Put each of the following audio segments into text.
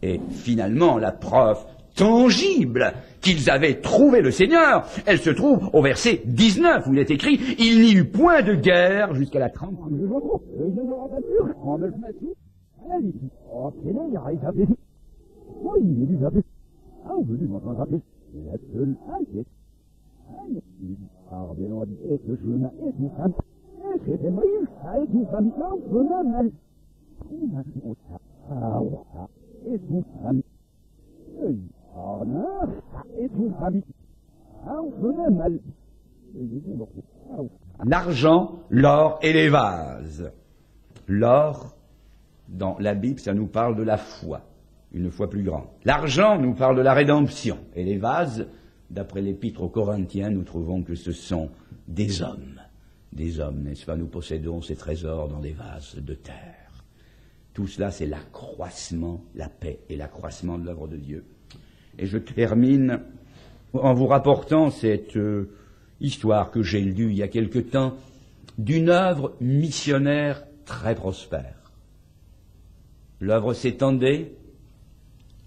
Et finalement, la preuve tangible qu'ils avaient trouvé le Seigneur, elle se trouve au verset 19, où il est écrit « Il n'y eut point de guerre jusqu'à la 30e jour. » L'argent, l'or et les vases. L'or, dans la Bible, ça nous parle de la foi, une foi plus grande. L'argent nous parle de la rédemption. Et les vases, d'après l'épître aux Corinthiens, nous trouvons que ce sont des hommes. Des hommes, n'est-ce pas? Nous possédons ces trésors dans des vases de terre. Tout cela, c'est l'accroissement, la paix et l'accroissement de l'œuvre de Dieu. Et je termine en vous rapportant cette histoire que j'ai lue il y a quelque temps d'une œuvre missionnaire très prospère. L'œuvre s'étendait,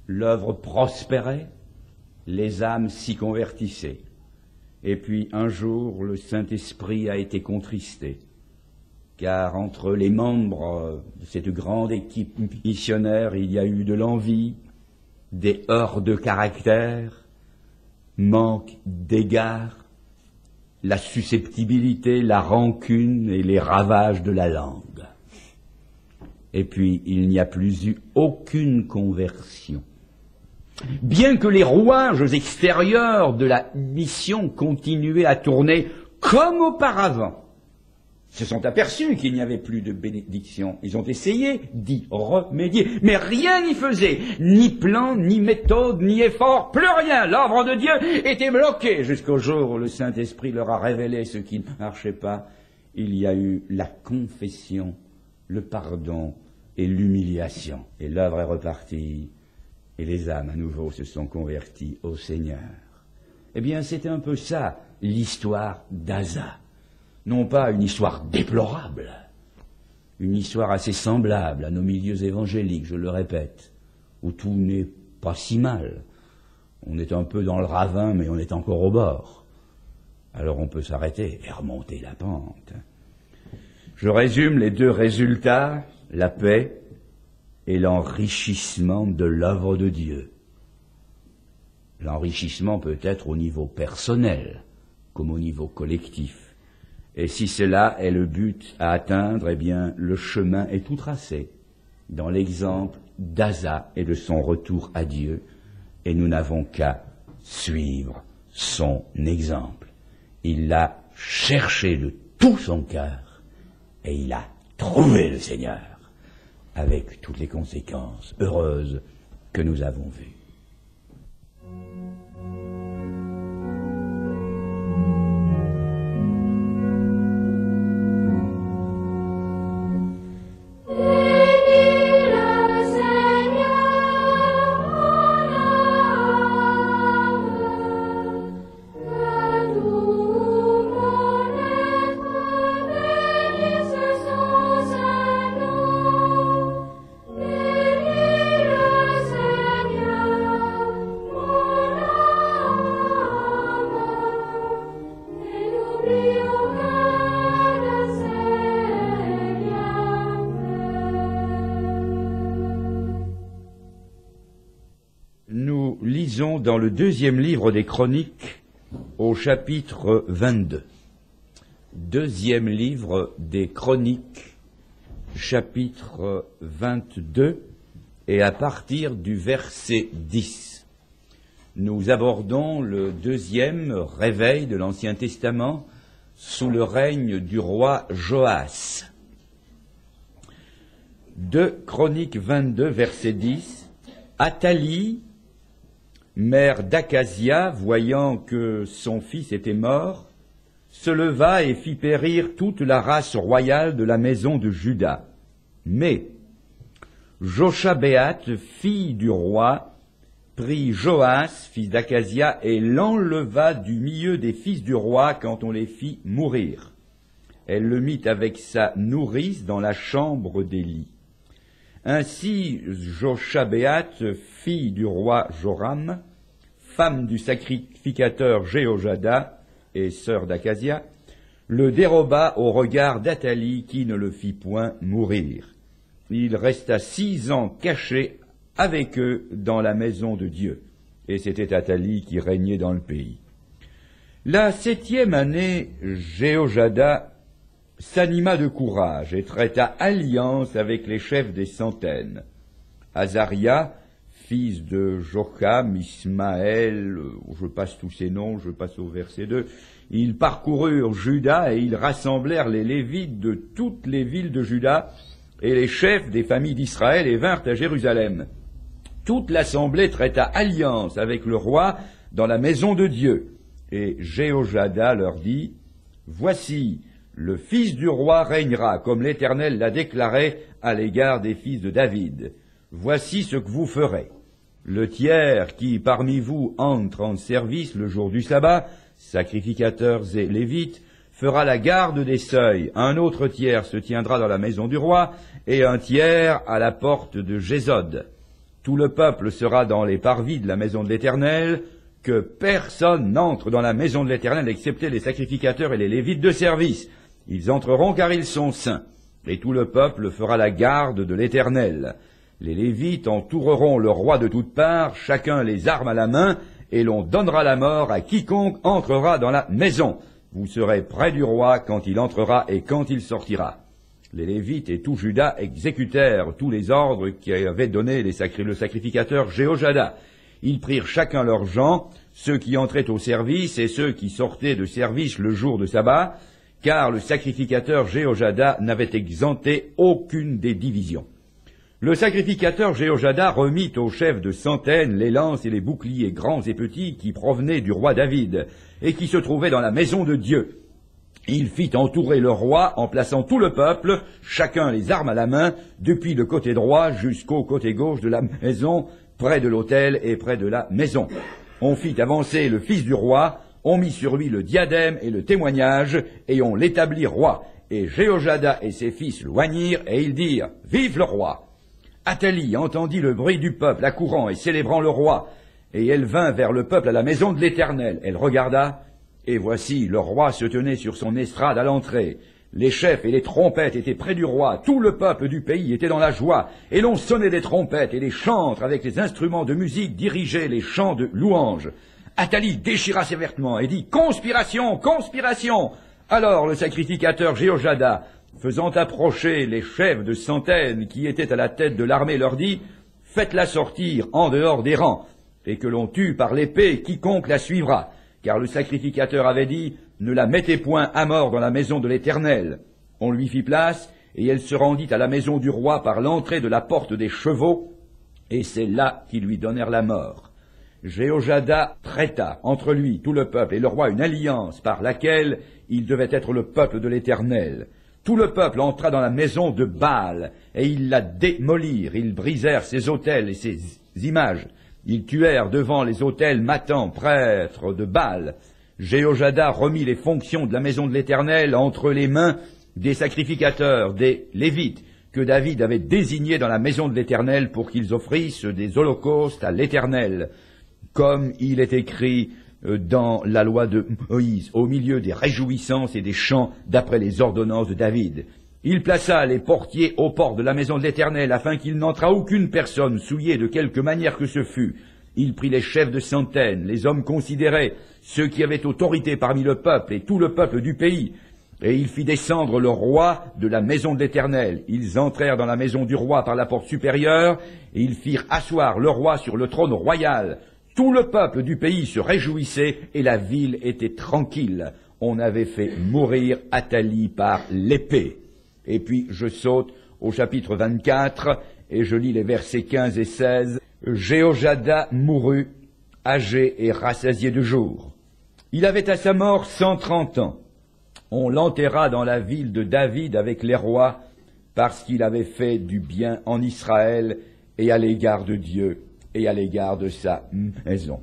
l'œuvre prospérait, les âmes s'y convertissaient. Et puis un jour, le Saint-Esprit a été contristé, car entre les membres de cette grande équipe missionnaire, il y a eu de l'envie, des heurts de caractère, manque d'égard, la susceptibilité, la rancune et les ravages de la langue. Et puis, il n'y a plus eu aucune conversion. Bien que les rouages extérieurs de la mission continuaient à tourner comme auparavant, se sont aperçus qu'il n'y avait plus de bénédiction. Ils ont essayé d'y remédier, mais rien n'y faisait. Ni plan, ni méthode, ni effort, plus rien. L'œuvre de Dieu était bloquée jusqu'au jour où le Saint-Esprit leur a révélé ce qui ne marchait pas. Il y a eu la confession, le pardon et l'humiliation. Et l'œuvre est repartie, et les âmes à nouveau se sont converties au Seigneur. Eh bien, c'était un peu ça, l'histoire d'Asa. Non pas une histoire déplorable, une histoire assez semblable à nos milieux évangéliques, je le répète, où tout n'est pas si mal. On est un peu dans le ravin, mais on est encore au bord. Alors on peut s'arrêter et remonter la pente. Je résume les deux résultats, la paix et l'enrichissement de l'œuvre de Dieu. L'enrichissement peut être au niveau personnel, comme au niveau collectif. Et si cela est le but à atteindre, eh bien, le chemin est tout tracé dans l'exemple d'Asa et de son retour à Dieu, et nous n'avons qu'à suivre son exemple. Il l'a cherché de tout son cœur, et il a trouvé le Seigneur, avec toutes les conséquences heureuses que nous avons vues. Dans le deuxième livre des Chroniques, au chapitre 22. Deuxième livre des Chroniques, chapitre 22, et à partir du verset 10. Nous abordons le deuxième réveil de l'Ancien Testament sous le règne du roi Joas. 2 Chroniques 22, verset 10. Athalie, mère d'Acasia, voyant que son fils était mort, se leva et fit périr toute la race royale de la maison de Juda. Mais Joshabéat, fille du roi, prit Joas, fils d'Acasia, et l'enleva du milieu des fils du roi quand on les fit mourir. Elle le mit avec sa nourrice dans la chambre d'Élie. Ainsi Joshabéat, fille du roi Joram, femme du sacrificateur Jéhojada et sœur d'Acasia, le déroba au regard d'Athalie qui ne le fit point mourir. Il resta 6 ans caché avec eux dans la maison de Dieu, et c'était Athalie qui régnait dans le pays. La 7e année, Jéhojada s'anima de courage et traita alliance avec les chefs des centaines. Azaria, fils de Jocham, Ismaël, je passe tous ces noms, je passe au verset 2, ils parcoururent Juda et ils rassemblèrent les Lévites de toutes les villes de Juda et les chefs des familles d'Israël et vinrent à Jérusalem. Toute l'assemblée traita alliance avec le roi dans la maison de Dieu. Et Jéhojada leur dit, « Voici, le fils du roi régnera, comme l'Éternel l'a déclaré à l'égard des fils de David. Voici ce que vous ferez. Le tiers qui parmi vous entre en service le jour du sabbat, sacrificateurs et lévites, fera la garde des seuils. Un autre tiers se tiendra dans la maison du roi, et un tiers à la porte de Gésod. Tout le peuple sera dans les parvis de la maison de l'Éternel, que personne n'entre dans la maison de l'Éternel excepté les sacrificateurs et les lévites de service. Ils entreront car ils sont saints, et tout le peuple fera la garde de l'Éternel. Les lévites entoureront le roi de toutes parts, chacun les armes à la main, et l'on donnera la mort à quiconque entrera dans la maison. Vous serez près du roi quand il entrera et quand il sortira. Les Lévites et tout Juda exécutèrent tous les ordres qu'avait donnés le sacrificateur Jéhojada. Ils prirent chacun leurs gens, ceux qui entraient au service et ceux qui sortaient de service le jour de sabbat, car le sacrificateur Jéhojada n'avait exempté aucune des divisions. Le sacrificateur Jéhojada remit aux chefs de centaines les lances et les boucliers grands et petits qui provenaient du roi David et qui se trouvaient dans la maison de Dieu. Il fit entourer le roi en plaçant tout le peuple, chacun les armes à la main, depuis le côté droit jusqu'au côté gauche de la maison, près de l'autel et près de la maison. On fit avancer le fils du roi, on mit sur lui le diadème et le témoignage, et on l'établit roi. Et Jéhojada et ses fils loignirent, et ils dirent « Vive le roi !» Athalie entendit le bruit du peuple accourant et célébrant le roi, et elle vint vers le peuple à la maison de l'Éternel. Elle regarda, et voici, le roi se tenait sur son estrade à l'entrée. Les chefs et les trompettes étaient près du roi, tout le peuple du pays était dans la joie, et l'on sonnait des trompettes, et les chantres avec les instruments de musique dirigeaient les chants de louange. Athalie déchira ses vêtements et dit « Conspiration, conspiration !» Alors le sacrificateur Jéhojada, faisant approcher les chefs de centaines qui étaient à la tête de l'armée, leur dit « Faites-la sortir en dehors des rangs, et que l'on tue par l'épée quiconque la suivra. » Car le sacrificateur avait dit « Ne la mettez point à mort dans la maison de l'Éternel. » On lui fit place, et elle se rendit à la maison du roi par l'entrée de la porte des chevaux, et c'est là qu'ils lui donnèrent la mort. Jéhojada traita entre lui, tout le peuple, et le roi une alliance par laquelle il devait être le peuple de l'Éternel. Tout le peuple entra dans la maison de Baal, et ils la démolirent, ils brisèrent ses autels et ses images. Ils tuèrent devant les autels Mathan, prêtre de Baal. Jéhojada remit les fonctions de la maison de l'Éternel entre les mains des sacrificateurs, des Lévites, que David avait désignés dans la maison de l'Éternel pour qu'ils offrissent des holocaustes à l'Éternel, comme il est écrit dans la loi de Moïse, au milieu des réjouissances et des chants d'après les ordonnances de David. Il plaça les portiers aux portes de la maison de l'Éternel, afin qu'il n'entrât aucune personne souillée de quelque manière que ce fût. Il prit les chefs de centaines, les hommes considérés, ceux qui avaient autorité parmi le peuple et tout le peuple du pays, et il fit descendre le roi de la maison de l'Éternel. Ils entrèrent dans la maison du roi par la porte supérieure, et ils firent asseoir le roi sur le trône royal. Tout le peuple du pays se réjouissait, et la ville était tranquille. On avait fait mourir Athalie par l'épée. Et puis je saute au chapitre 24, et je lis les versets 15 et 16. Jéhojada mourut, âgé et rassasié de jours. Il avait à sa mort 130 ans. On l'enterra dans la ville de David avec les rois, parce qu'il avait fait du bien en Israël et à l'égard de Dieu et à l'égard de sa maison.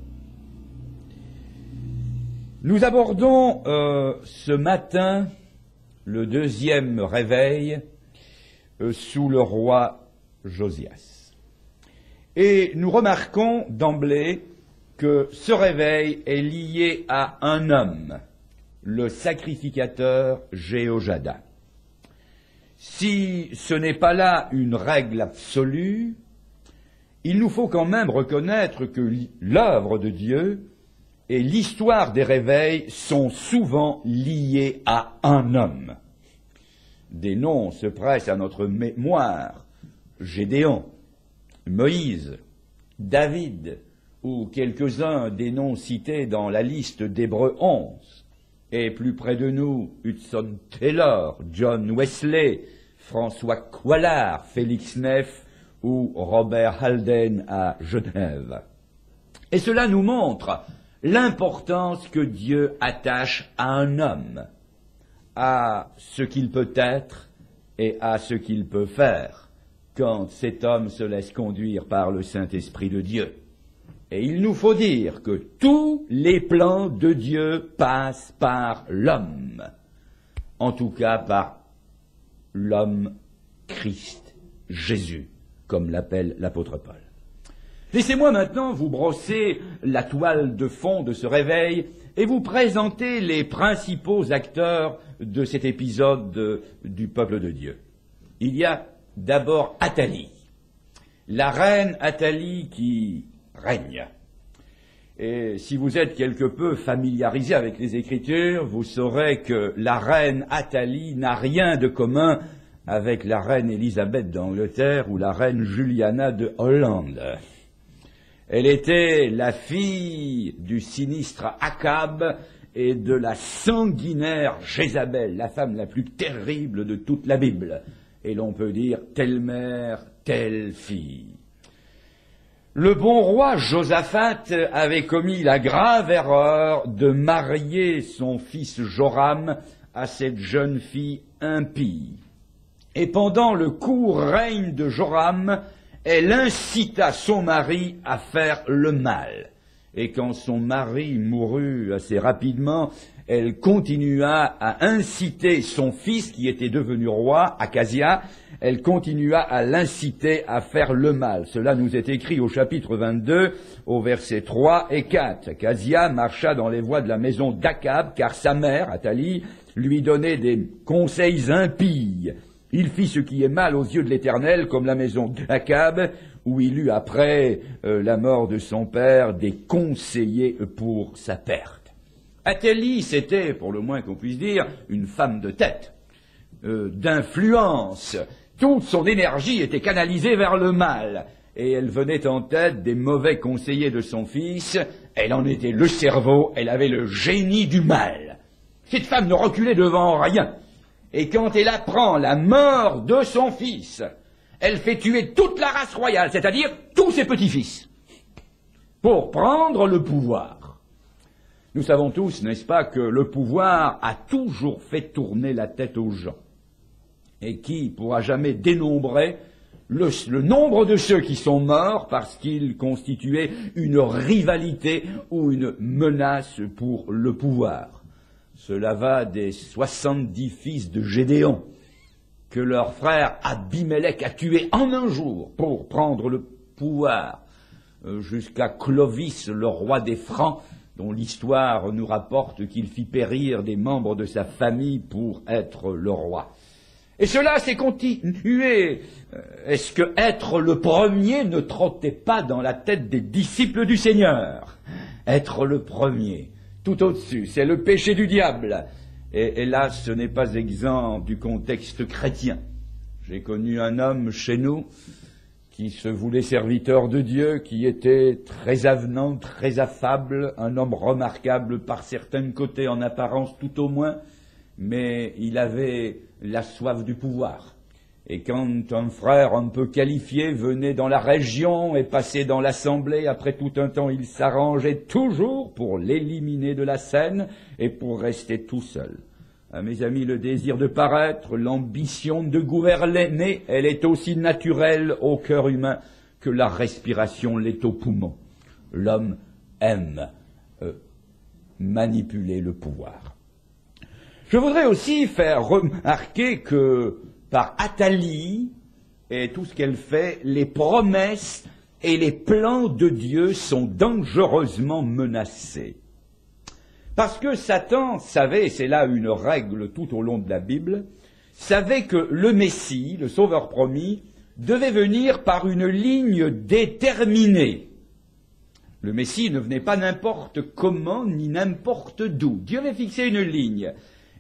Nous abordons ce matin le deuxième réveil sous le roi Josias. Et nous remarquons d'emblée que ce réveil est lié à un homme, le sacrificateur Jéhojada. Si ce n'est pas là une règle absolue, il nous faut quand même reconnaître que l'œuvre de Dieu et l'histoire des réveils sont souvent liées à un homme. Des noms se pressent à notre mémoire: Gédéon, Moïse, David, ou quelques-uns des noms cités dans la liste d'Hébreux 11. Et plus près de nous, Hudson Taylor, John Wesley, François Coillard, Félix Neff ou Robert Halden à Genève. Et cela nous montre l'importance que Dieu attache à un homme, à ce qu'il peut être et à ce qu'il peut faire quand cet homme se laisse conduire par le Saint-Esprit de Dieu. Et il nous faut dire que tous les plans de Dieu passent par l'homme, en tout cas par l'homme Christ, Jésus, comme l'appelle l'apôtre Paul. Laissez-moi maintenant vous brosser la toile de fond de ce réveil et vous présenter les principaux acteurs de cet épisode du peuple de Dieu. Il y a d'abord Athalie, la reine Athalie qui règne. Et si vous êtes quelque peu familiarisé avec les Écritures, vous saurez que la reine Athalie n'a rien de commun avec la reine Élisabeth d'Angleterre ou la reine Juliana de Hollande. Elle était la fille du sinistre Akab et de la sanguinaire Jézabel, la femme la plus terrible de toute la Bible. Et l'on peut dire telle mère, telle fille. Le bon roi Josaphat avait commis la grave erreur de marier son fils Joram à cette jeune fille impie. Et pendant le court règne de Joram, elle incita son mari à faire le mal. Et quand son mari mourut assez rapidement, elle continua à inciter son fils, qui était devenu roi, Acasia, elle continua à l'inciter à faire le mal. Cela nous est écrit au chapitre 22, au versets 3 et 4. Acasia marcha dans les voies de la maison d'Akab, car sa mère, Athalie, lui donnait des conseils impies. Il fit ce qui est mal aux yeux de l'Éternel, comme la maison d'Akab, où il eut après la mort de son père des conseillers pour sa perte. Athalie, c'était, pour le moins qu'on puisse dire, une femme de tête, d'influence. Toute son énergie était canalisée vers le mal, et elle venait en tête des mauvais conseillers de son fils. Elle en était le cerveau, elle avait le génie du mal. Cette femme ne reculait devant rien. Et quand elle apprend la mort de son fils, elle fait tuer toute la race royale, c'est-à-dire tous ses petits-fils, pour prendre le pouvoir. Nous savons tous, n'est-ce pas, que le pouvoir a toujours fait tourner la tête aux gens. Et qui pourra jamais dénombrer le nombre de ceux qui sont morts parce qu'ils constituaient une rivalité ou une menace pour le pouvoir. Cela va des 70 fils de Gédéon que leur frère Abimélec a tué en un jour pour prendre le pouvoir, jusqu'à Clovis, le roi des Francs, dont l'histoire nous rapporte qu'il fit périr des membres de sa famille pour être le roi. Et cela s'est continué. Est-ce que être le premier ne trottait pas dans la tête des disciples du Seigneur? Être le premier, tout au-dessus, c'est le péché du diable. Et hélas, ce n'est pas exempt du contexte chrétien. J'ai connu un homme chez nous qui se voulait serviteur de Dieu, qui était très avenant, très affable, un homme remarquable par certains côtés, en apparence tout au moins, mais il avait la soif du pouvoir. Et quand un frère un peu qualifié venait dans la région et passait dans l'assemblée, après tout un temps, il s'arrangeait toujours pour l'éliminer de la scène et pour rester tout seul. À mes amis, le désir de paraître, l'ambition de gouverner, elle est aussi naturelle au cœur humain que la respiration l'est au poumon. L'homme aime manipuler le pouvoir. Je voudrais aussi faire remarquer que par Athalie, et tout ce qu'elle fait, les promesses et les plans de Dieu sont dangereusement menacés. Parce que Satan savait, et c'est là une règle tout au long de la Bible, savait que le Messie, le Sauveur promis, devait venir par une ligne déterminée. Le Messie ne venait pas n'importe comment ni n'importe d'où. Dieu avait fixé une ligne.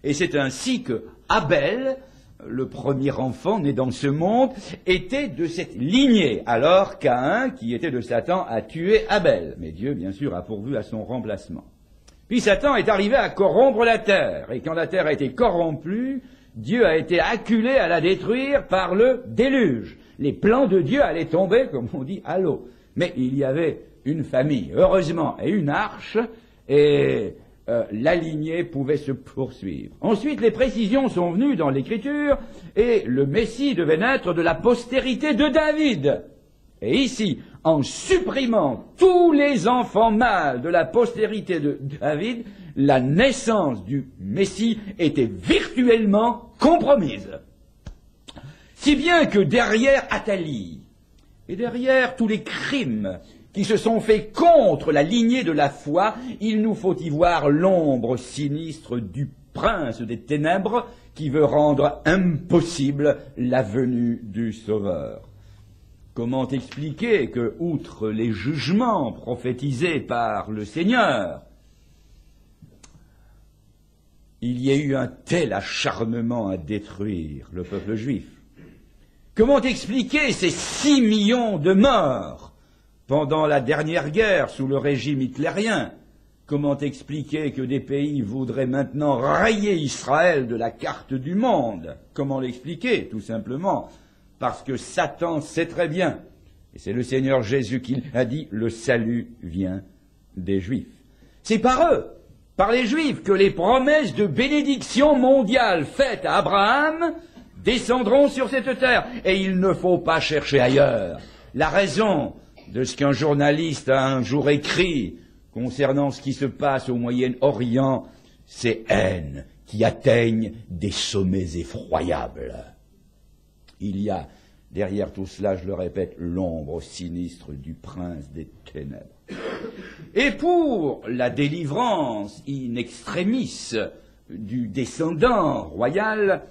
Et c'est ainsi que Abel, le premier enfant né dans ce monde, était de cette lignée, alors Caïn, qui était de Satan, a tué Abel. Mais Dieu, bien sûr, a pourvu à son remplacement. Puis Satan est arrivé à corrompre la terre, et quand la terre a été corrompue, Dieu a été acculé à la détruire par le déluge. Les plans de Dieu allaient tomber, comme on dit, à l'eau. Mais il y avait une famille, heureusement, et une arche, et la lignée pouvait se poursuivre. Ensuite, les précisions sont venues dans l'Écriture, et le Messie devait naître de la postérité de David. Et ici, en supprimant tous les enfants mâles de la postérité de David, la naissance du Messie était virtuellement compromise. Si bien que derrière Athalie, et derrière tous les crimes qui se sont faits contre la lignée de la foi, il nous faut y voir l'ombre sinistre du prince des ténèbres qui veut rendre impossible la venue du Sauveur. Comment expliquer que, outre les jugements prophétisés par le Seigneur, il y ait eu un tel acharnement à détruire le peuple juif? Comment expliquer ces 6 millions de morts pendant la dernière guerre sous le régime hitlérien? Comment expliquer que des pays voudraient maintenant rayer Israël de la carte du monde? Comment l'expliquer? Tout simplement parce que Satan sait très bien, et c'est le Seigneur Jésus qui l'a dit, le salut vient des Juifs. C'est par eux, par les Juifs, que les promesses de bénédiction mondiale faites à Abraham descendront sur cette terre. Et il ne faut pas chercher ailleurs. La raison de ce qu'un journaliste a un jour écrit concernant ce qui se passe au Moyen-Orient, c'est haine qui atteignent des sommets effroyables. Il y a derrière tout cela, je le répète, l'ombre sinistre du prince des ténèbres. Et pour la délivrance in extremis du descendant royal,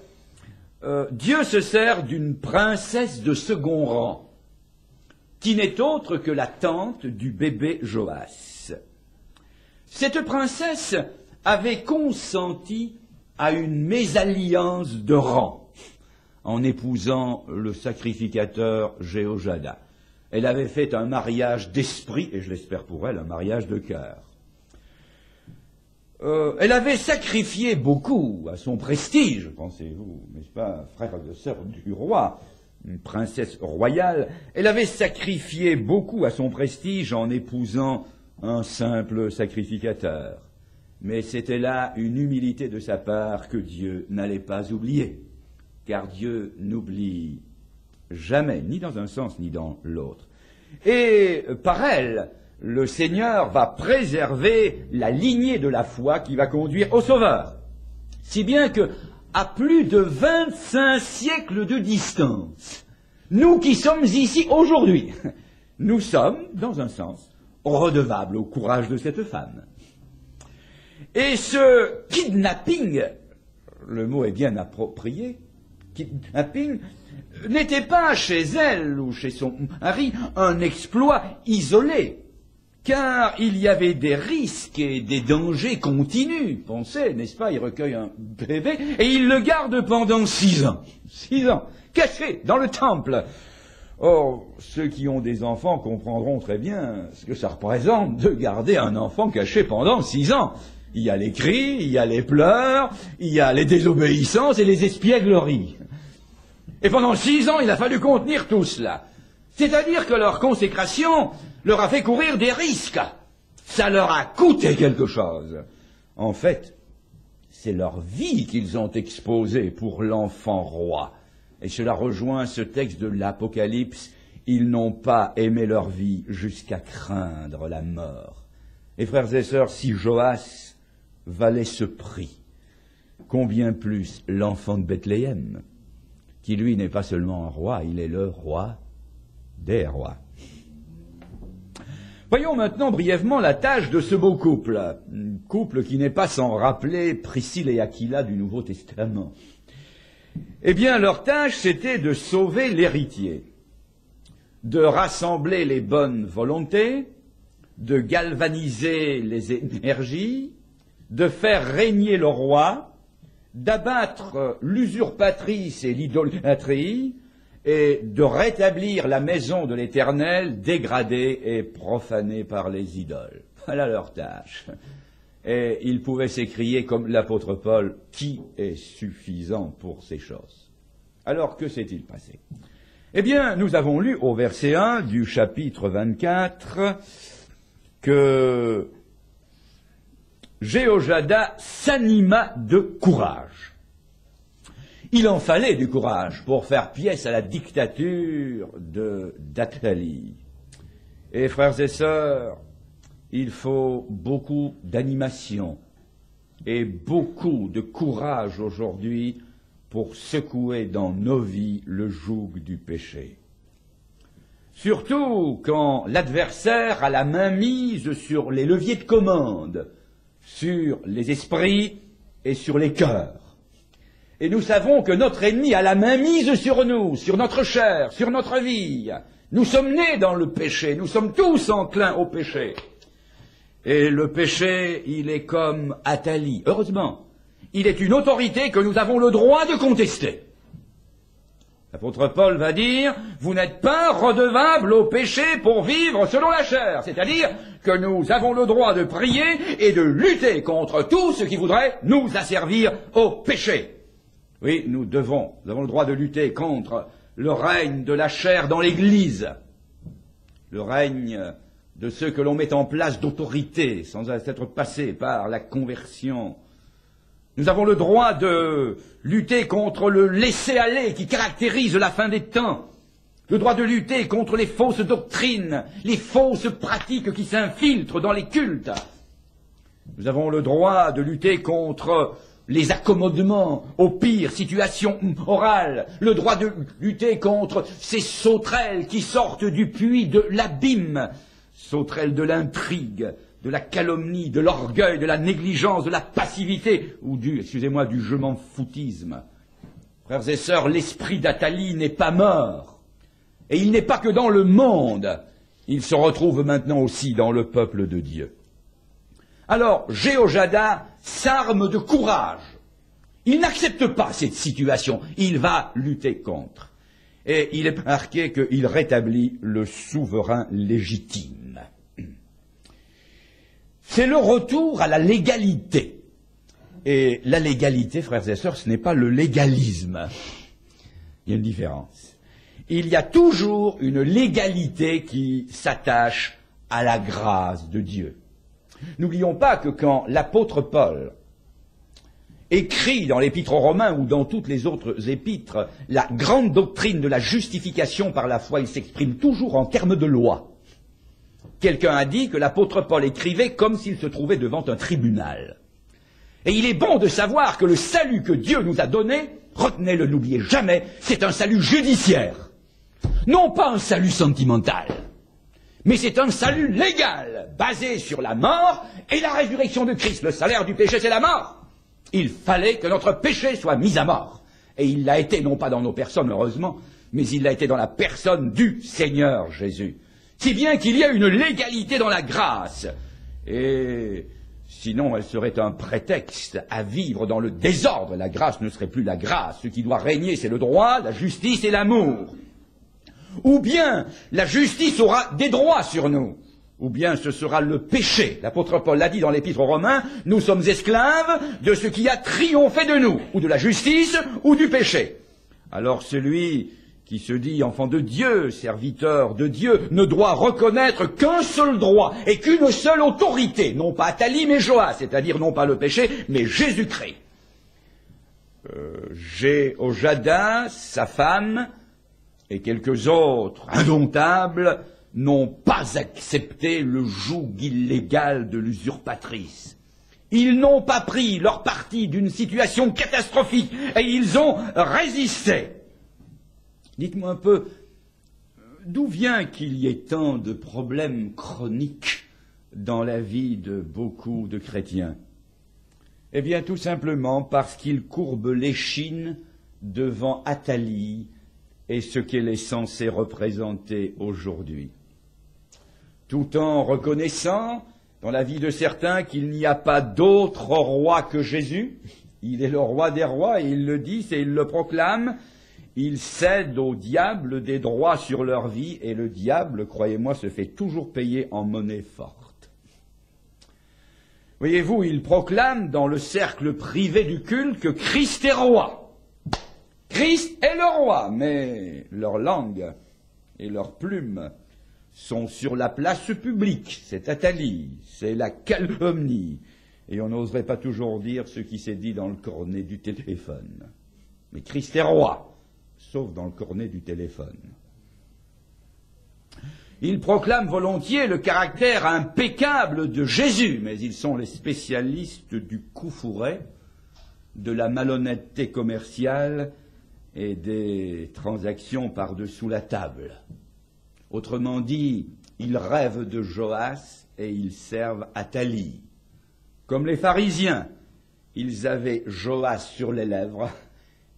Dieu se sert d'une princesse de second rang, qui n'est autre que la tante du bébé Joas. Cette princesse avait consenti à une mésalliance de rang en épousant le sacrificateur Jéhojada. Elle avait fait un mariage d'esprit, et je l'espère pour elle, un mariage de cœur. Elle avait sacrifié beaucoup à son prestige, pensez-vous, n'est-ce pas, frère et sœur du roi, une princesse royale. Elle avait sacrifié beaucoup à son prestige en épousant un simple sacrificateur. Mais c'était là une humilité de sa part que Dieu n'allait pas oublier. Car Dieu n'oublie jamais, ni dans un sens ni dans l'autre. Et par elle, le Seigneur va préserver la lignée de la foi qui va conduire au Sauveur. Si bien que, à plus de 25 siècles de distance, nous qui sommes ici aujourd'hui, nous sommes, dans un sens, redevables au courage de cette femme. Et ce kidnapping, le mot est bien approprié, kidnapping, n'était pas chez elle ou chez son mari un exploit isolé, car il y avait des risques et des dangers continus. Pensez, n'est-ce pas, il recueille un bébé et il le garde pendant 6 ans. 6 ans, caché dans le temple. Or, ceux qui ont des enfants comprendront très bien ce que ça représente de garder un enfant caché pendant 6 ans. Il y a les cris, il y a les pleurs, il y a les désobéissances et les espiègleries. Et pendant 6 ans, il a fallu contenir tout cela. C'est-à-dire que leur consécration leur a fait courir des risques. Ça leur a coûté quelque chose. En fait, c'est leur vie qu'ils ont exposée pour l'enfant roi. Et cela rejoint ce texte de l'Apocalypse. Ils n'ont pas aimé leur vie jusqu'à craindre la mort. Et frères et sœurs, si Joas valait ce prix, combien plus l'enfant de Bethléem, qui lui n'est pas seulement un roi, il est le roi des rois. Voyons maintenant brièvement la tâche de ce beau couple, un couple qui n'est pas sans rappeler Priscille et Aquila du Nouveau Testament. Eh bien, leur tâche, c'était de sauver l'héritier, de rassembler les bonnes volontés, de galvaniser les énergies, de faire régner le roi, d'abattre l'usurpatrice et l'idolâtrie, et de rétablir la maison de l'Éternel dégradée et profanée par les idoles. Voilà leur tâche. Et ils pouvaient s'écrier comme l'apôtre Paul, « Qui est suffisant pour ces choses ?» Alors, que s'est-il passé? Eh bien, nous avons lu au verset 1 du chapitre 24 que Jéhojada s'anima de courage. Il en fallait du courage pour faire pièce à la dictature d'Athalie. Et frères et sœurs, il faut beaucoup d'animation et beaucoup de courage aujourd'hui pour secouer dans nos vies le joug du péché. Surtout quand l'adversaire a la main mise sur les leviers de commande, sur les esprits et sur les cœurs. Et nous savons que notre ennemi a la main mise sur nous, sur notre chair, sur notre vie. Nous sommes nés dans le péché, nous sommes tous enclins au péché. Et le péché, il est comme Athalie. Heureusement, il est une autorité que nous avons le droit de contester. L'apôtre Paul va dire, vous n'êtes pas redevable au péché pour vivre selon la chair. C'est-à-dire que nous avons le droit de prier et de lutter contre tout ce qui voudrait nous asservir au péché. Oui, nous avons le droit de lutter contre le règne de la chair dans l'Église, le règne de ceux que l'on met en place d'autorité sans être passé par la conversion. Nous avons le droit de lutter contre le laisser-aller qui caractérise la fin des temps, le droit de lutter contre les fausses doctrines, les fausses pratiques qui s'infiltrent dans les cultes. Nous avons le droit de lutter contre les accommodements aux pires situations orales, le droit de lutter contre ces sauterelles qui sortent du puits de l'abîme, sauterelles de l'intrigue, de la calomnie, de l'orgueil, de la négligence, de la passivité, ou du je m'en foutisme. Frères et sœurs, l'esprit d'Athalie n'est pas mort, et il n'est pas que dans le monde, il se retrouve maintenant aussi dans le peuple de Dieu. Alors, Jéhojada s'arme de courage. Il n'accepte pas cette situation. Il va lutter contre. Et il est marqué qu'il rétablit le souverain légitime. C'est le retour à la légalité. Et la légalité, frères et sœurs, ce n'est pas le légalisme. Il y a une différence. Il y a toujours une légalité qui s'attache à la grâce de Dieu. N'oublions pas que quand l'apôtre Paul écrit dans l'épître aux Romains ou dans toutes les autres épîtres la grande doctrine de la justification par la foi, il s'exprime toujours en termes de loi. Quelqu'un a dit que l'apôtre Paul écrivait comme s'il se trouvait devant un tribunal. Et il est bon de savoir que le salut que Dieu nous a donné, retenez-le, n'oubliez jamais, c'est un salut judiciaire. Non pas un salut sentimental. Mais c'est un salut légal, basé sur la mort et la résurrection de Christ. Le salaire du péché, c'est la mort. Il fallait que notre péché soit mis à mort. Et il l'a été, non pas dans nos personnes, heureusement, mais il l'a été dans la personne du Seigneur Jésus. Si bien qu'il y a une légalité dans la grâce. Et sinon, elle serait un prétexte à vivre dans le désordre. La grâce ne serait plus la grâce. Ce qui doit régner, c'est le droit, la justice et l'amour. Ou bien la justice aura des droits sur nous, ou bien ce sera le péché. L'apôtre Paul l'a dit dans l'épître aux Romains, nous sommes esclaves de ce qui a triomphé de nous, ou de la justice, ou du péché. Alors celui qui se dit enfant de Dieu, serviteur de Dieu, ne doit reconnaître qu'un seul droit et qu'une seule autorité, non pas Athalie mais Joas, c'est-à-dire non pas le péché, mais Jésus-Christ. Jéhojada, sa femme, et quelques autres, indomptables, n'ont pas accepté le joug illégal de l'usurpatrice. Ils n'ont pas pris leur parti d'une situation catastrophique et ils ont résisté. Dites-moi un peu, d'où vient qu'il y ait tant de problèmes chroniques dans la vie de beaucoup de chrétiens? Eh bien, tout simplement parce qu'ils courbent l'échine devant Athalie et ce qu'elle est censée représenter aujourd'hui. Tout en reconnaissant, dans la vie de certains, qu'il n'y a pas d'autre roi que Jésus, il est le roi des rois, et ils le disent et ils le proclament, ils cèdent au diable des droits sur leur vie, et le diable, croyez-moi, se fait toujours payer en monnaie forte. Voyez-vous, ils proclament dans le cercle privé du culte que Christ est roi. Christ est le roi, mais leur langue et leurs plumes sont sur la place publique. C'est Athalie, c'est la calomnie. Et on n'oserait pas toujours dire ce qui s'est dit dans le cornet du téléphone. Mais Christ est roi, sauf dans le cornet du téléphone. Ils proclament volontiers le caractère impeccable de Jésus, mais ils sont les spécialistes du coup fourré, de la malhonnêteté commerciale et des transactions par-dessous la table. Autrement dit, ils rêvent de Joas et ils servent Athalie. Comme les pharisiens, ils avaient Joas sur les lèvres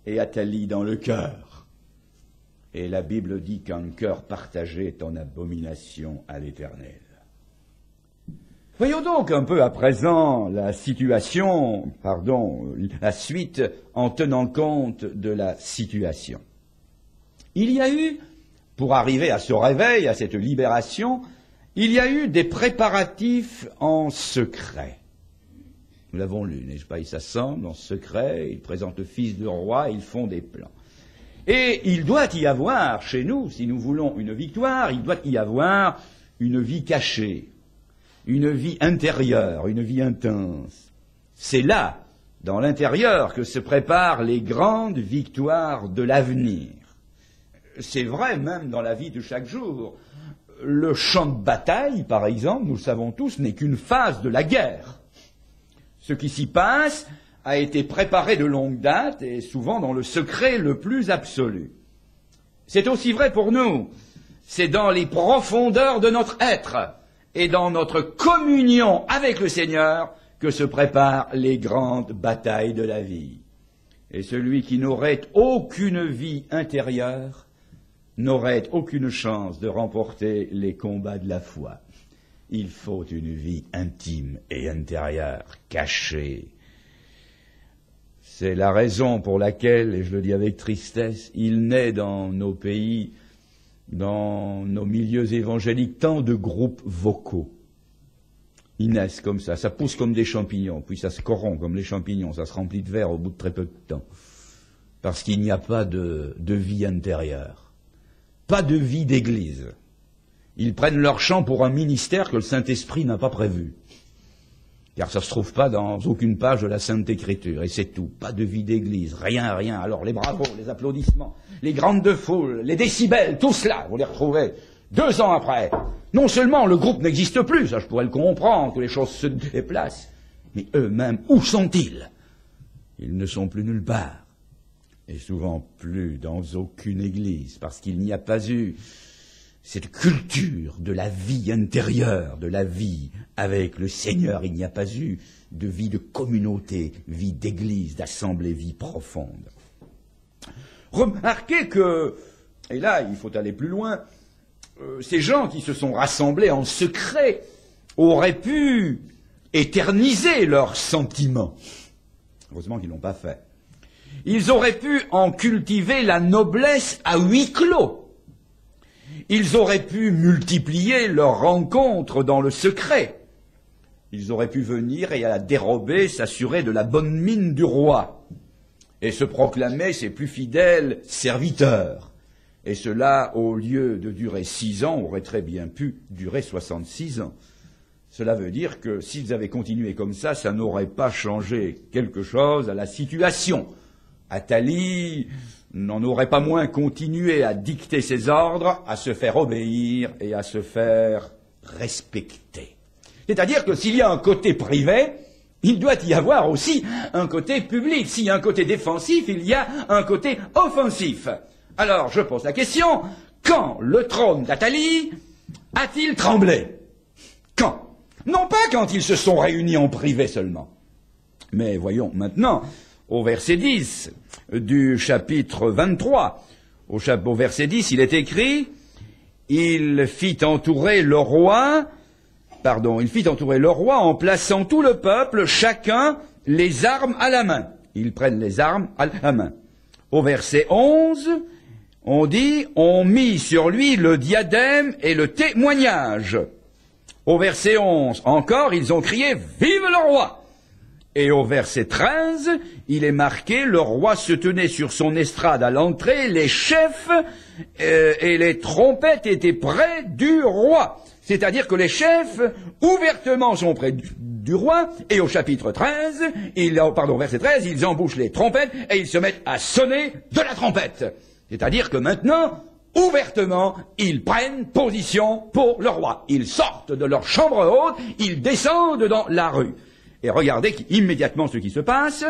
et Athalie dans le cœur. Et la Bible dit qu'un cœur partagé est en abomination à l'Éternel. Voyons donc un peu à présent la suite en tenant compte de la situation. Il y a eu, pour arriver à ce réveil, à cette libération, il y a eu des préparatifs en secret. Nous l'avons lu, n'est-ce pas? Ils s'assemblent en secret, ils présentent le fils du roi, ils font des plans. Et il doit y avoir, chez nous, si nous voulons une victoire, il doit y avoir une vie cachée, une vie intérieure, une vie intense. C'est là, dans l'intérieur, que se préparent les grandes victoires de l'avenir. C'est vrai même dans la vie de chaque jour. Le champ de bataille, par exemple, nous le savons tous, n'est qu'une phase de la guerre. Ce qui s'y passe a été préparé de longue date et souvent dans le secret le plus absolu. C'est aussi vrai pour nous. C'est dans les profondeurs de notre être et dans notre communion avec le Seigneur que se préparent les grandes batailles de la vie. Et celui qui n'aurait aucune vie intérieure n'aurait aucune chance de remporter les combats de la foi. Il faut une vie intime et intérieure, cachée. C'est la raison pour laquelle, et je le dis avec tristesse, il naît dans nos pays, dans nos milieux évangéliques, tant de groupes vocaux. Ils naissent comme ça pousse comme des champignons, puis ça se corrompt comme les champignons, ça se remplit de verre au bout de très peu de temps. Parce qu'il n'y a pas de vie intérieure, pas de vie d'église. Ils prennent leur chant pour un ministère que le Saint-Esprit n'a pas prévu. Car ça ne se trouve pas dans aucune page de la Sainte Écriture, et c'est tout. Pas de vie d'église, rien. Alors les bravos, les applaudissements, les grandes foules, les décibels, tout cela, vous les retrouvez 2 ans après. Non seulement le groupe n'existe plus, ça je pourrais le comprendre, que les choses se déplacent, mais eux-mêmes, où sont-ils? Ils ne sont plus nulle part, et souvent plus dans aucune église, parce qu'il n'y a pas eu cette culture de la vie intérieure, de la vie avec le Seigneur. Il n'y a pas eu de vie de communauté, vie d'église, d'assemblée, vie profonde. Remarquez que, et là il faut aller plus loin, ces gens qui se sont rassemblés en secret auraient pu éterniser leurs sentiments. Heureusement qu'ils ne l'ont pas fait. Ils auraient pu en cultiver la noblesse à huis clos. Ils auraient pu multiplier leurs rencontres dans le secret. Ils auraient pu venir et à la dérobée s'assurer de la bonne mine du roi et se proclamer ses plus fidèles serviteurs. Et cela, au lieu de durer 6 ans, aurait très bien pu durer 66 ans. Cela veut dire que s'ils avaient continué comme ça n'aurait pas changé quelque chose à la situation. Athalie n'en aurait pas moins continué à dicter ses ordres, à se faire obéir et à se faire respecter. C'est-à-dire que s'il y a un côté privé, il doit y avoir aussi un côté public. S'il y a un côté défensif, il y a un côté offensif. Alors, je pose la question, quand le trône d'Athalie a-t-il tremblé? Quand? Non pas quand ils se sont réunis en privé seulement. Mais voyons maintenant, au verset 10 du chapitre 23, au verset 10, il est écrit, il fit entourer le roi en plaçant tout le peuple, chacun les armes à la main. Ils prennent les armes à la main. Au verset 11, on dit, on mit sur lui le diadème et le témoignage. Au verset 11, encore, ils ont crié, vive le roi! Et au verset 13, il est marqué, le roi se tenait sur son estrade à l'entrée, les chefs et les trompettes étaient près du roi. C'est-à-dire que les chefs, ouvertement, sont près du roi, et au chapitre 13, verset 13, ils embouchent les trompettes et ils se mettent à sonner de la trompette. C'est-à-dire que maintenant, ouvertement, ils prennent position pour le roi. Ils sortent de leur chambre haute, ils descendent dans la rue. Et regardez immédiatement ce qui se passe,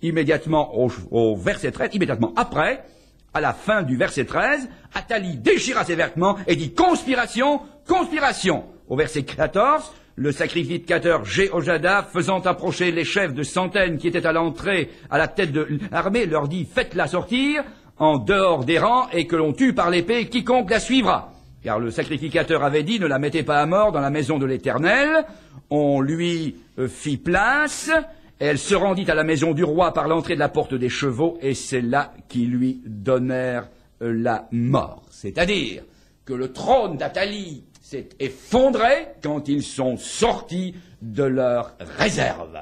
immédiatement au verset 13, immédiatement après, à la fin du verset 13, Athalie déchira ses vêtements et dit « Conspiration, conspiration !» Au verset 14, le sacrificateur Jéhojada, faisant approcher les chefs de centaines qui étaient à l'entrée, à la tête de l'armée, leur dit « Faites-la sortir en dehors des rangs et que l'on tue par l'épée quiconque la suivra. » Car le sacrificateur avait dit « Ne la mettez pas à mort dans la maison de l'Éternel. » On lui fit place. Elle se rendit à la maison du roi par l'entrée de la porte des chevaux, et c'est là qu'ils lui donnèrent la mort. C'est-à-dire que le trône d'Athalie s'est effondré quand ils sont sortis de leur réserve.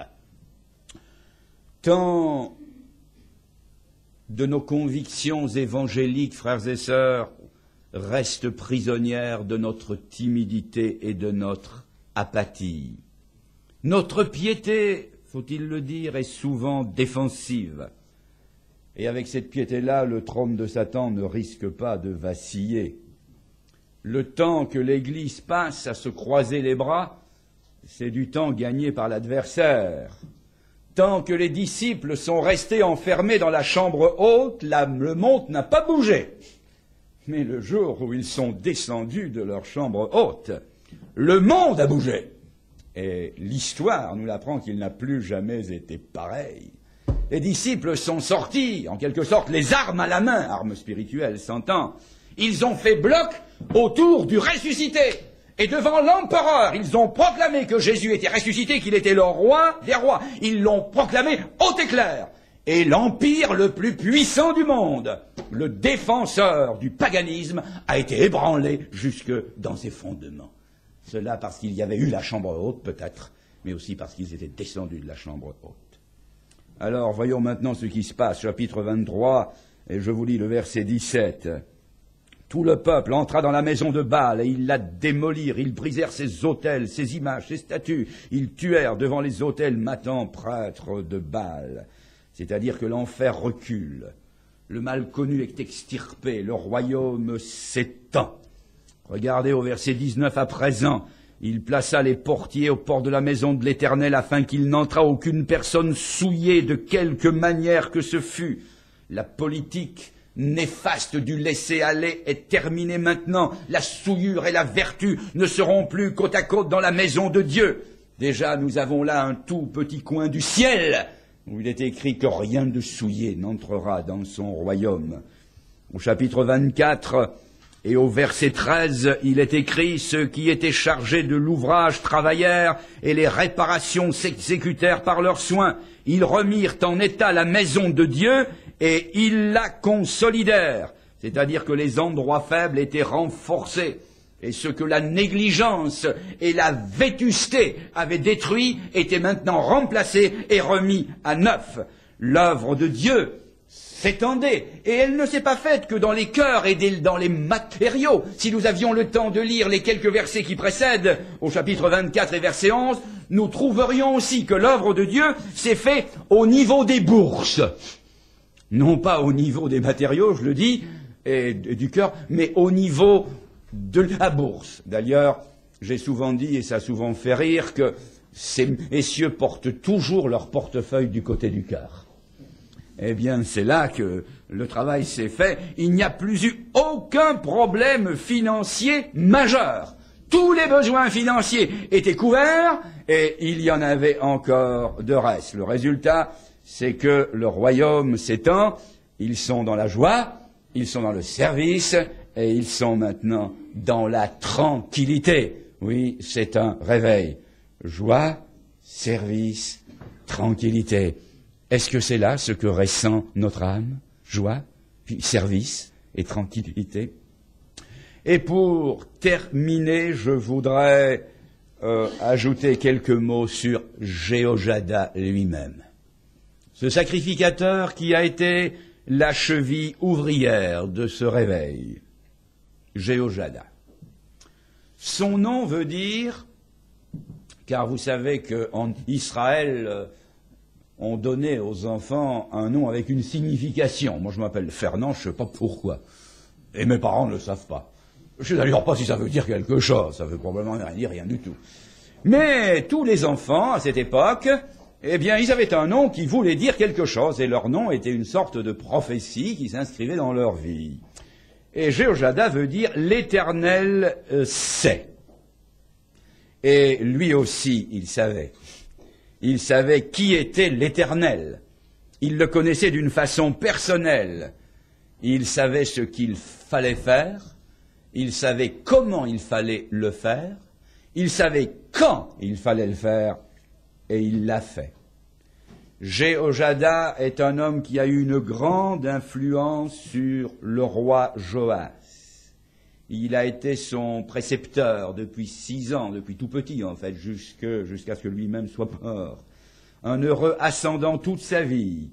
Tant de nos convictions évangéliques, frères et sœurs, restent prisonnières de notre timidité et de notre apathie. Notre piété, faut-il le dire, est souvent défensive. Et avec cette piété-là, le trône de Satan ne risque pas de vaciller. Le temps que l'Église passe à se croiser les bras, c'est du temps gagné par l'adversaire. Tant que les disciples sont restés enfermés dans la chambre haute, le monde n'a pas bougé. Mais le jour où ils sont descendus de leur chambre haute, le monde a bougé. Et l'histoire nous l'apprend qu'il n'a plus jamais été pareil. Les disciples sont sortis, en quelque sorte, les armes à la main, armes spirituelles, s'entend. Ils ont fait bloc autour du ressuscité. Et devant l'empereur, ils ont proclamé que Jésus était ressuscité, qu'il était le roi des rois. Ils l'ont proclamé haut et clair. Et l'empire le plus puissant du monde, le défenseur du paganisme, a été ébranlé jusque dans ses fondements. Cela parce qu'il y avait eu la chambre haute, peut-être, mais aussi parce qu'ils étaient descendus de la chambre haute. Alors, voyons maintenant ce qui se passe, chapitre 23, et je vous lis le verset 17. Tout le peuple entra dans la maison de Baal, et ils la démolirent, ils brisèrent ses autels, ses images, ses statues, ils tuèrent devant les autels Mathan, prêtre de Baal. C'est-à-dire que l'enfer recule, le mal connu est extirpé, le royaume s'étend. Regardez au verset 19 à présent, il plaça les portiers aux portes de la maison de l'Éternel afin qu'il n'entrât aucune personne souillée de quelque manière que ce fût. La politique néfaste du laisser-aller est terminée maintenant. La souillure et la vertu ne seront plus côte à côte dans la maison de Dieu. Déjà, nous avons là un tout petit coin du ciel où il est écrit que rien de souillé n'entrera dans son royaume. Au chapitre 24, et au verset 13, il est écrit « Ceux qui étaient chargés de l'ouvrage travaillèrent, et les réparations s'exécutèrent par leurs soins. Ils remirent en état la maison de Dieu, et ils la consolidèrent. » C'est-à-dire que les endroits faibles étaient renforcés, et ce que la négligence et la vétusté avaient détruit était maintenant remplacé et remis à neuf. L'œuvre de Dieu s'étendait, et elle ne s'est pas faite que dans les cœurs et dans les matériaux. Si nous avions le temps de lire les quelques versets qui précèdent, au chapitre 24 et verset 11, nous trouverions aussi que l'œuvre de Dieu s'est faite au niveau des bourses. Non pas au niveau des matériaux, je le dis, et du cœur, mais au niveau de la bourse. D'ailleurs, j'ai souvent dit, et ça a souvent fait rire, que ces messieurs portent toujours leur portefeuille du côté du cœur. eh bien c'est là que le travail s'est fait. Il n'y a plus eu aucun problème financier majeur. Tous les besoins financiers étaient couverts et il y en avait encore de reste. Le résultat, c'est que le royaume s'étend, ils sont dans la joie, ils sont dans le service et ils sont maintenant dans la tranquillité. Oui, c'est un réveil. Joie, service, tranquillité. Est-ce que c'est là ce que ressent notre âme? Joie, puis service et tranquillité. Et pour terminer, je voudrais ajouter quelques mots sur Jéhojada lui-même. Ce sacrificateur qui a été la cheville ouvrière de ce réveil, Jéhojada. Son nom veut dire, car vous savez qu'en Israël, on donnait aux enfants un nom avec une signification. Moi je m'appelle Fernand, je ne sais pas pourquoi. Et mes parents ne le savent pas. Je ne sais d'ailleurs pas si ça veut dire quelque chose, ça veut probablement rien dire, rien du tout. Mais tous les enfants, à cette époque, eh bien, ils avaient un nom qui voulait dire quelque chose, et leur nom était une sorte de prophétie qui s'inscrivait dans leur vie. Et Jéhojada veut dire « l'Éternel sait ». Et lui aussi, il savait. Il savait qui était l'Éternel. Il le connaissait d'une façon personnelle. Il savait ce qu'il fallait faire. Il savait comment il fallait le faire. Il savait quand il fallait le faire. Et il l'a fait. Jéhojada est un homme qui a eu une grande influence sur le roi Joas. Il a été son précepteur depuis 6 ans, depuis tout petit en fait, jusqu'à ce que lui-même soit mort. Un heureux ascendant toute sa vie.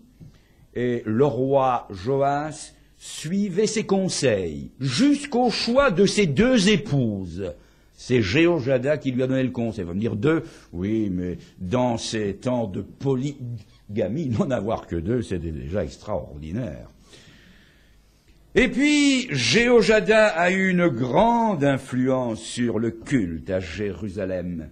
Et le roi Joas suivait ses conseils jusqu'au choix de ses 2 épouses. C'est Jéhojada qui lui a donné le conseil. Il va me dire 2, oui, mais dans ces temps de polygamie, n'en avoir que 2, c'était déjà extraordinaire. Et puis, Jéhojada a eu une grande influence sur le culte à Jérusalem.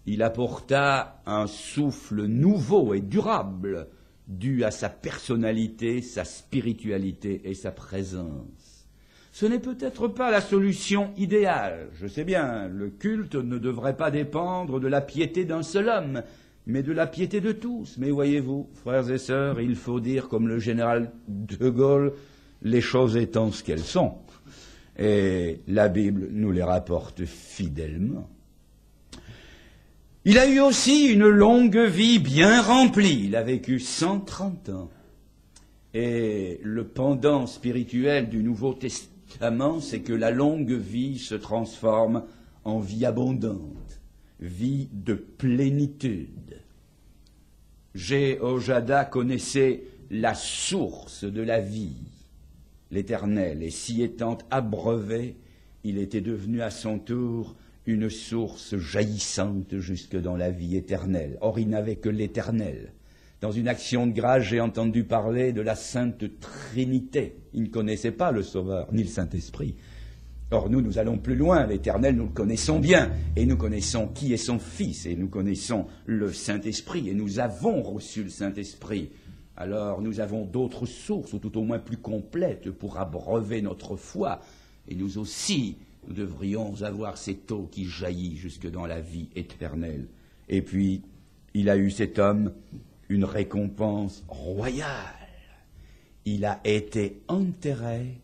Il apporta un souffle nouveau et durable dû à sa personnalité, sa spiritualité et sa présence. Ce n'est peut-être pas la solution idéale. Je sais bien, le culte ne devrait pas dépendre de la piété d'un seul homme, mais de la piété de tous. Mais voyez-vous, frères et sœurs, il faut dire comme le général de Gaulle, les choses étant ce qu'elles sont. Et la Bible nous les rapporte fidèlement. Il a eu aussi une longue vie bien remplie. Il a vécu 130 ans. Et le pendant spirituel du Nouveau Testament, c'est que la longue vie se transforme en vie abondante, vie de plénitude. Jéhojada connaissait la source de la vie, l'Éternel, et s'y étant abreuvé, il était devenu à son tour une source jaillissante jusque dans la vie éternelle. Or, il n'avait que l'Éternel. Dans une action de grâce, j'ai entendu parler de la Sainte Trinité. Il ne connaissait pas le Sauveur, ni le Saint-Esprit. Or, nous allons plus loin. L'Éternel, nous le connaissons bien. Et nous connaissons qui est son Fils. Et nous connaissons le Saint-Esprit. Et nous avons reçu le Saint-Esprit. Alors, nous avons d'autres sources, ou tout au moins plus complètes, pour abreuver notre foi. Et nous aussi, nous devrions avoir cette eau qui jaillit jusque dans la vie éternelle. Et puis, il a eu cet homme une récompense royale. Il a été enterré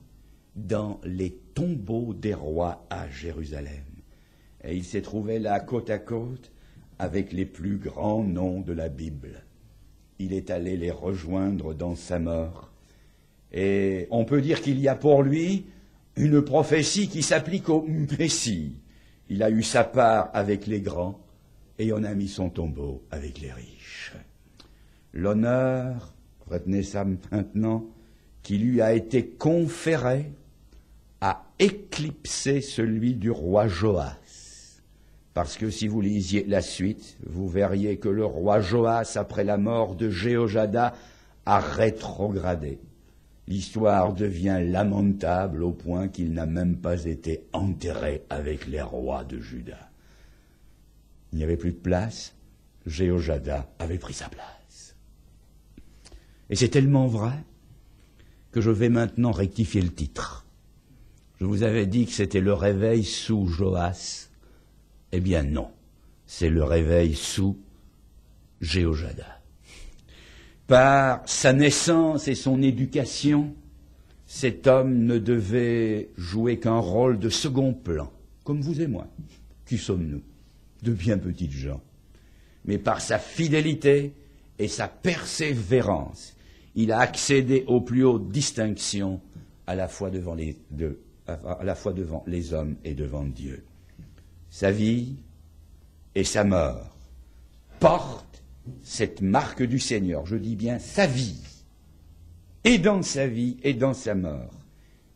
dans les tombeaux des rois à Jérusalem. Et il s'est trouvé là côte à côte avec les plus grands noms de la Bible. Il est allé les rejoindre dans sa mort. Et on peut dire qu'il y a pour lui une prophétie qui s'applique au Messie. Il a eu sa part avec les grands et on a mis son tombeau avec les riches. L'honneur, retenez ça maintenant, qui lui a été conféré a éclipsé celui du roi Joas. Parce que si vous lisiez la suite, vous verriez que le roi Joas, après la mort de Jéhojada, a rétrogradé. L'histoire devient lamentable au point qu'il n'a même pas été enterré avec les rois de Juda. Il n'y avait plus de place, Jéhojada avait pris sa place. Et c'est tellement vrai que je vais maintenant rectifier le titre. Je vous avais dit que c'était le réveil sous Joas. Eh bien non, c'est le réveil sous Jéhojada. Par sa naissance et son éducation, cet homme ne devait jouer qu'un rôle de second plan, comme vous et moi. Qui sommes-nous? De bien petites gens. Mais par sa fidélité et sa persévérance, il a accédé aux plus hautes distinctions à la fois devant les hommes et devant Dieu. Sa vie et sa mort portent cette marque du Seigneur. Je dis bien sa vie. Et dans sa vie et dans sa mort,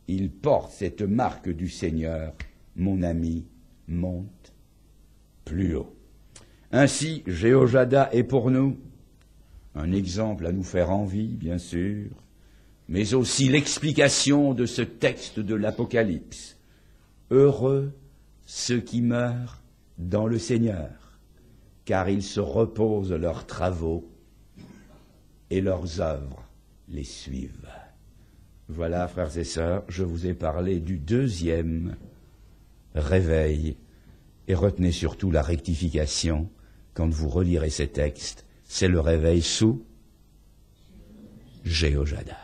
il porte cette marque du Seigneur. Mon ami, monte plus haut. Ainsi, Jéhojada est pour nous un exemple à nous faire envie, bien sûr, mais aussi l'explication de ce texte de l'Apocalypse. Heureux ceux qui meurent dans le Seigneur, car ils se reposent leurs travaux et leurs œuvres les suivent. Voilà, frères et sœurs, je vous ai parlé du deuxième réveil, et retenez surtout la rectification quand vous relirez ces textes, c'est le réveil sous Jéhojada.